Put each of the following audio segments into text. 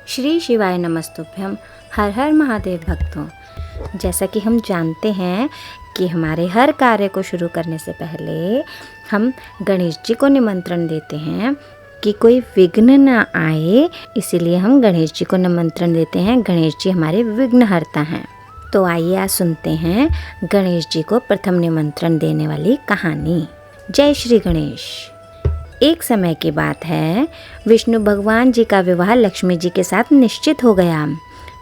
श्री शिवाय नमस्तुभ्यम। हर हर महादेव भक्तों, जैसा कि हम जानते हैं कि हमारे हर कार्य को शुरू करने से पहले हम गणेश जी को निमंत्रण देते हैं कि कोई विघ्न ना आए, इसीलिए हम गणेश जी को निमंत्रण देते हैं। गणेश जी हमारे विघ्नहर्ता हैं। तो आइए आज सुनते हैं गणेश जी को प्रथम निमंत्रण देने वाली कहानी। जय श्री गणेश। एक समय की बात है, विष्णु भगवान जी का विवाह लक्ष्मी जी के साथ निश्चित हो गया।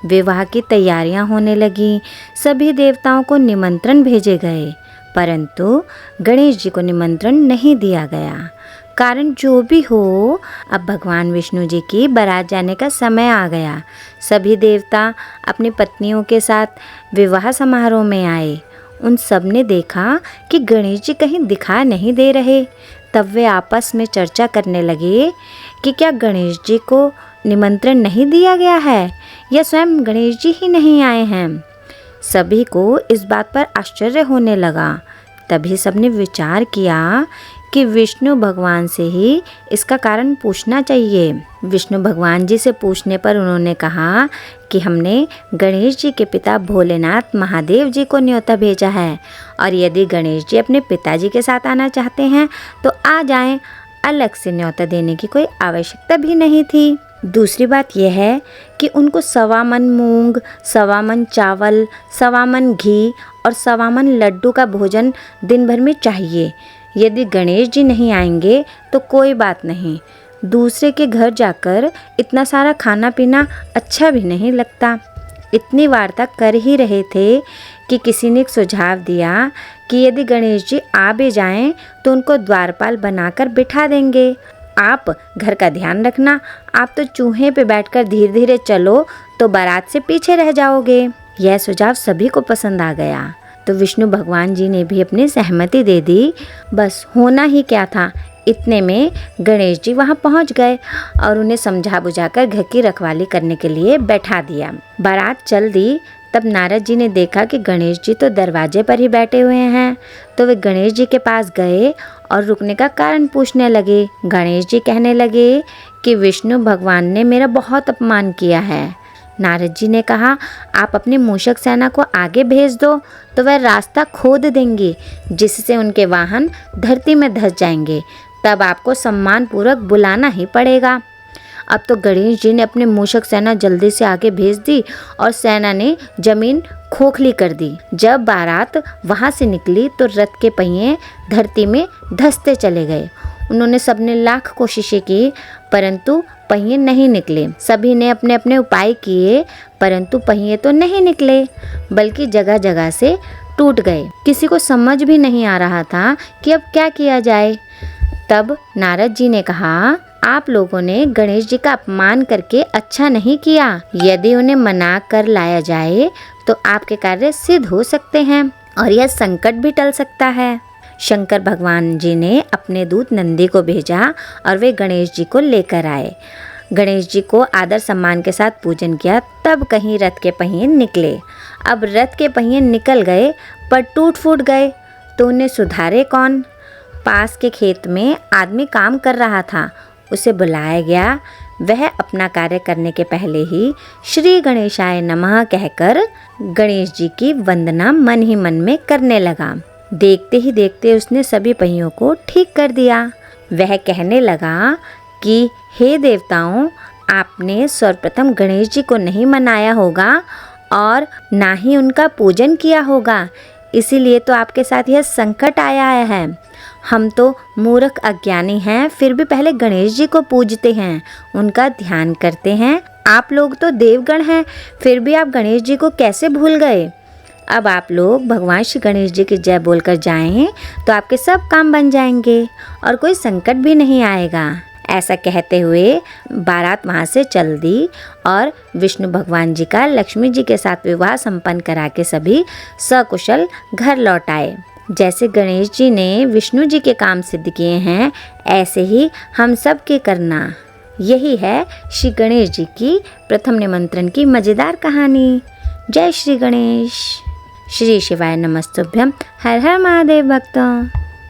विवाह की तैयारियां होने लगी। सभी देवताओं को निमंत्रण भेजे गए, परंतु गणेश जी को निमंत्रण नहीं दिया गया। कारण जो भी हो, अब भगवान विष्णु जी की बारात जाने का समय आ गया। सभी देवता अपनी पत्नियों के साथ विवाह समारोह में आए। उन सब ने देखा कि गणेश जी कहीं दिखा नहीं दे रहे। तब वे आपस में चर्चा करने लगे कि क्या गणेश जी को निमंत्रण नहीं दिया गया है या स्वयं गणेश जी ही नहीं आए हैं। सभी को इस बात पर आश्चर्य होने लगा। तभी सबने विचार किया कि विष्णु भगवान से ही इसका कारण पूछना चाहिए। विष्णु भगवान जी से पूछने पर उन्होंने कहा कि हमने गणेश जी के पिता भोलेनाथ महादेव जी को न्योता भेजा है, और यदि गणेश जी अपने पिताजी के साथ आना चाहते हैं तो आ जाएं। अलग से न्योता देने की कोई आवश्यकता भी नहीं थी। दूसरी बात यह है कि उनको 1.25 मन मूंग, 1.25 मन चावल, 1.25 मन घी और 1.25 मन लड्डू का भोजन दिन भर में चाहिए। यदि गणेश जी नहीं आएंगे तो कोई बात नहीं, दूसरे के घर जाकर इतना सारा खाना पीना अच्छा भी नहीं लगता। इतनी वार्ता कर ही रहे थे कि किसी ने एक सुझाव दिया कि यदि गणेश जी आ भी जाएं तो उनको द्वारपाल बनाकर बिठा देंगे। आप घर का ध्यान रखना, आप तो चूहे पे बैठकर धीरे धीरे चलो तो बारात से पीछे रह जाओगे। यह सुझाव सभी को पसंद आ गया, तो विष्णु भगवान जी ने भी अपनी सहमति दे दी। बस होना ही क्या था, इतने में गणेश जी वहां पहुंच गए और उन्हें समझा बुझाकर घर की रखवाली करने के लिए बैठा दिया। बारात चल दी। तब नारद जी ने देखा कि गणेश जी तो दरवाजे पर ही बैठे हुए हैं, तो वे गणेश जी के पास गए और रुकने का कारण पूछने लगे। गणेश जी कहने लगे कि विष्णु भगवान ने मेरा बहुत अपमान किया है। नारद जी ने कहा, आप अपनी मूषक सेना को आगे भेज दो तो वह रास्ता खोद देंगे, जिससे उनके वाहन धरती में धंस जाएंगे। तब आपको सम्मान पूर्वक बुलाना ही पड़ेगा। अब तो गणेश जी ने अपनी मूषक सेना जल्दी से आगे भेज दी और सेना ने जमीन खोखली कर दी। जब बारात वहां से निकली तो रथ के पहिए धरती में धंसते चले गए। उन्होंने सबने लाख कोशिशें की, परंतु पहिए नहीं निकले। सभी ने अपने अपने उपाय किए, परंतु पहिए तो नहीं निकले, बल्कि जगह जगह से टूट गए। किसी को समझ भी नहीं आ रहा था कि अब क्या किया जाए। तब नारद जी ने कहा, आप लोगों ने गणेश जी का अपमान करके अच्छा नहीं किया। यदि उन्हें मना कर लाया जाए तो आपके कार्य सिद्ध हो सकते हैं और यह संकट भी टल सकता है। शंकर भगवान जी ने अपने दूत नंदी को भेजा और वे गणेश जी को लेकर आए। गणेश जी को आदर सम्मान के साथ पूजन किया। तब कहीं रथ के पहिए निकले। अब रथ के पहिए निकल गए पर टूट फूट गए, तो उन्हें सुधारे कौन। पास के खेत में आदमी काम कर रहा था, उसे बुलाया गया। वह अपना कार्य करने के पहले ही श्री गणेशाय नमः कहकर गणेश जी की वंदना मन ही मन में करने लगा। देखते ही देखते उसने सभी पहियों को ठीक कर दिया। वह कहने लगा कि हे देवताओं, आपने सर्वप्रथम गणेश जी को नहीं मनाया होगा और ना ही उनका पूजन किया होगा, इसीलिए तो आपके साथ यह संकट आया है। हम तो मूर्ख अज्ञानी हैं, फिर भी पहले गणेश जी को पूजते हैं, उनका ध्यान करते हैं। आप लोग तो देवगण हैं, फिर भी आप गणेश जी को कैसे भूल गए। अब आप लोग भगवान श्री गणेश जी की जय बोलकर जाएं तो आपके सब काम बन जाएंगे और कोई संकट भी नहीं आएगा। ऐसा कहते हुए बारात वहाँ से चल दी और विष्णु भगवान जी का लक्ष्मी जी के साथ विवाह संपन्न करा के सभी सकुशल घर लौट आए। जैसे गणेश जी ने विष्णु जी के काम सिद्ध किए हैं, ऐसे ही हम सब के करना। यही है श्री गणेश जी की प्रथम निमंत्रण की मज़ेदार कहानी। जय श्री गणेश। श्री शिवाय नमस्तुभ्यम। हर हर महादेव भक्तों।